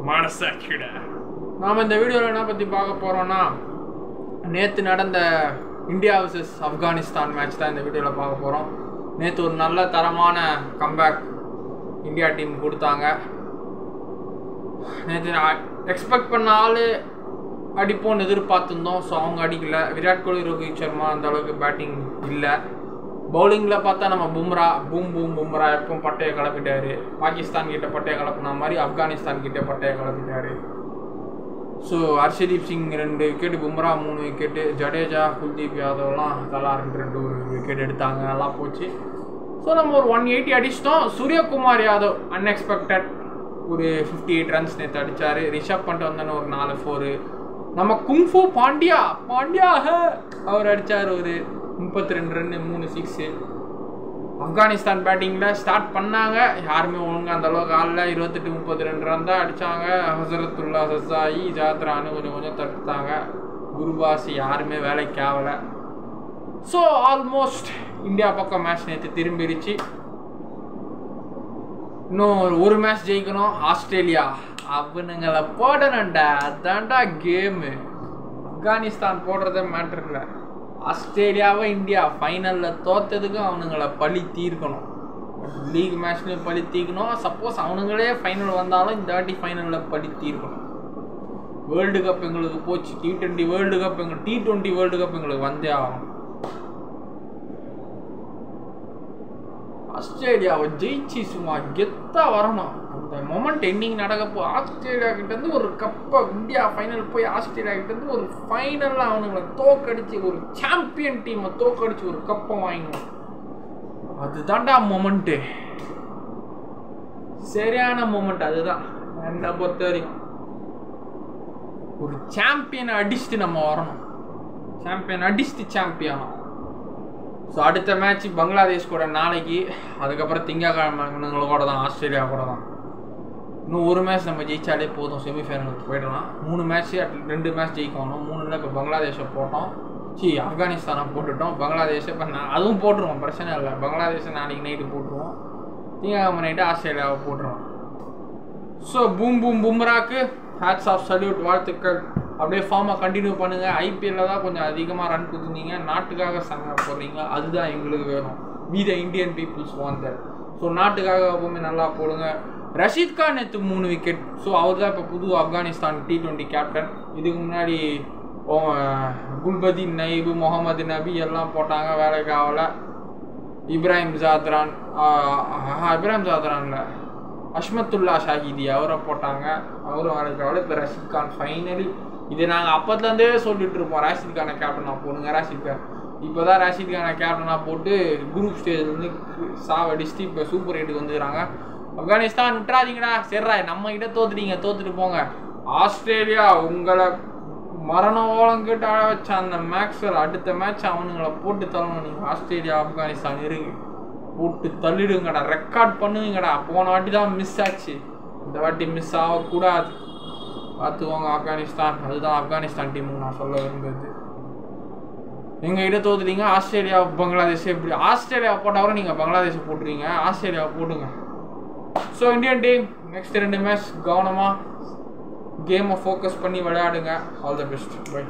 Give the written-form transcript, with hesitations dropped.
மனசாட்சிடா. நாம் இந்த வீடியோவில் என்ன பற்றி பார்க்க போகிறோன்னா, நேற்று நடந்த இந்தியா vs ஆப்கானிஸ்தான் மேட்ச் தான் இந்த வீடியோவில் பார்க்க போகிறோம். நேற்று ஒரு நல்ல தரமான கம்பேக் இந்தியா டீம் கொடுத்தாங்க. நேற்று எக்ஸ்பெக்ட் பண்ண ஆள் அடிப்போன்னு எதிர்பார்த்துருந்தோம். ஸோ அவங்க அடிக்கல. விராட் கோலி, ரோஹித் சர்மா அந்த அளவுக்கு பேட்டிங் இல்லை. பவுலிங்கில் பார்த்தா நம்ம பும்ரா எப்பவும் பட்டையை கிளப்பிட்டாரு. பாகிஸ்தான் கிட்ட பட்டையை கிளப்புன மாதிரி ஆப்கானிஸ்தான் கிட்ட பட்டையை கிளப்பிட்டாரு. So Arshdeep Singh 2 wicket, Bumrah 3 wicket, Jadeja, Kuldeep யாதவ்லாம் தலா 2 விக்கெட் எடுத்தாங்க. நல்லா போச்சு. ஸோ நம்ம ஒரு 180 அடிச்சிட்டோம். சூரியகுமார் யாதவ் அன்எக்ஸ்பெக்டட் ஒரு 58 ரன்ஸ் நேற்று அடித்தார். ரிஷப் பண்ணிட்டு வந்தோன்னு ஒரு 4 4. நம்ம குங்ஃபு பாண்டியா அவர் அடித்தார் ஒரு 32 ரன், 3 6. ஆப்கானிஸ்தான் பேட்டிங்கில் ஸ்டார்ட் பண்ணாங்க. யாருமே ஒழுங்காக அந்த அளவுக்கு ஆடல. 28-32 ரன் தான் அடித்தாங்க. ஹசரத்துல்லா, சசாயி, ஜாத்ரான்னு கொஞ்சம் தடுத்தாங்க. குருபாசி யாருமே வேலைக்கு ஆகலை. ஸோ ஆல்மோஸ்ட் இந்தியா பக்கம் மேட்ச் நேற்று திரும்பிடுச்சு. இன்னும் ஒரு மேட்ச் ஜெயிக்கணும். ஆஸ்திரேலியா அவனுங்களை போடணும்டா, அதான்டா கேமு. ஆப்கானிஸ்தான் போடுறதே மேட்டர் இல்லை. ஆஸ்திரேலியாவை இந்தியா ஃபைனலில் தோற்றதுக்கு அவனுங்களை பழி தீர்க்கணும். லீக் மேட்ச்லேயும் பழி தீர்க்கணும். சப்போஸ் அவனுங்களே ஃபைனல் வந்தாலும் இந்த வாட்டி ஃபைனலில் பழி தீர்க்கணும். வேர்ல்டு கப் எங்களுக்கு போச்சு. T20 world cup T20 world cup எங்களுக்கு வந்தே ஆகும். ஆஸ்திரேலியாவை ஜெயிச்சு சும்மா கெத்தாக வரணும். அந்த மொமெண்ட் எண்டிங் நடக்கப்போ ஆஸ்திரேலியா கிட்டேருந்து ஒரு கப்பை, இந்தியா ஃபைனல் போய் ஆஸ்திரேலியா கிட்டேருந்து ஒரு ஃபைனலில் அவனுங்களை தோக்கடிச்சு, ஒரு சாம்பியன் டீமை தோக்கடிச்சு ஒரு கப்பை வாங்கணும். அதுதான்டா மொமெண்ட்டு, சரியான மொமெண்ட். அதுதான் என்னை பொறுத்த வரைக்கும். ஒரு சாம்பியனை அடிச்சுட்டு நம்ம வரணும். சாம்பியன் அடிச்சுட்டு சாம்பியனும். ஸோ அடுத்த மேட்ச் பங்களாதேஷ் கூட நாளைக்கு. அதுக்கப்புறம் திங்கக்கிழமை கூட தான், ஆஸ்திரேலியா கூட தான். இன்னும் ஒரு மேட்ச் நம்ம ஜெயிச்சாலே போதும், செமிஃபைனலுக்கு போயிடலாம். 3 மேட்ச் 2 மேட்ச் ஜெயிக்கணும். 3ல் இப்போ பங்களாதேஷை போட்டோம். ஆப்கானிஸ்தானை போட்டுட்டோம். பங்களாதேஷை இப்போ அதுவும் போட்டுருவோம், பிரச்சனை இல்லை. பங்களாதேஷை நாளைக்கு நைட்டு போட்டுருவோம். திங்கக்கிழமை நைட்டு ஆஸ்திரேலியாவை போட்டுருவோம். ஸோ பும்ராக்கு ஹேட்ஸ் ஆஃப், சல்யூட், வாழ்த்துக்கள். அப்படியே ஃபார்மை கண்டினியூ பண்ணுங்கள். ஐபிஎல்லில் தான் கொஞ்சம் அதிகமாக ரன் கொடுத்துருந்தீங்க. நாட்டுக்காக சங்க போடுறீங்க, அதுதான் எங்களுக்கு வேணும். We the Indian peoples want that. So நாட்டுக்காக எப்பவுமே நல்லா போடுங்க. ரஷீத் கான் நேற்று 3 விக்கெட். ஸோ அவர் தான் இப்போ புது ஆப்கானிஸ்தான் T20 கேப்டன். இதுக்கு முன்னாடி குல்பதீன் நைபு, முகமது நபி எல்லாம் போட்டாங்க, வேலைக்கு ஆகலை. இப்ராஹிம் ஜாத்ரான்ல அஷ்மத்துல்லா ஷாஹிதி அவரை போட்டாங்க, அவரும் வேலைக்கு ஆகலை. இப்போ ரஷீத் கான் ஃபைனலி, இது நாங்கள் அப்போத்துலேருந்தே சொல்லிட்டு இருப்போம், ராஷித் கானை கேப்டனாக போடுங்க, ராஷித் கான். இப்போ தான் ராஷித் கானை கேப்டனாக போட்டு குரூப் ஸ்டேஜ்லேருந்து சாவடிச்சுட்டு இப்போ சூப்பர் 8க்கு வந்துடுறாங்க. ஆப்கானிஸ்தான் விட்டுறாதீங்கடா. சரிடா, நம்ம கிட்ட தோத்துட்டு போங்க. ஆஸ்திரேலியா உங்களை மரண ஓலம் கேட்டு ஆட வச்ச அந்த மேக்ஸ்வெல் அடுத்த மேட்ச் அவனுங்களை போட்டு தள்ளணும். நீங்கள் ஆஸ்திரேலியா ஆப்கானிஸ்தான் இருங்க, போட்டு தள்ளிடுங்கடா, ரெக்கார்ட் பண்ணுவீங்கடா. போன வாட்டி தான் மிஸ் ஆச்சு, இந்த வாட்டி மிஸ் ஆகக்கூடாது. பார்த்துக்கோங்க ஆப்கானிஸ்தான். அதுதான் ஆப்கானிஸ்தான் டீமுக்கு நான் சொல்ல விரும்புறது. எங்கள் கிட்ட தோத்துட்டீங்க. ஆஸ்திரேலியா பங்களாதேஷ் எப்படி ஆஸ்திரேலியா போட்டால் நீங்கள் பங்களாதேஷை போட்டுருவீங்க, ஆஸ்திரேலியா போட்டுங்க. So Indian team next 2 match கவனமாக கேமை ஃபோக்கஸ் பண்ணி விளையாடுங்க. All the best. பை.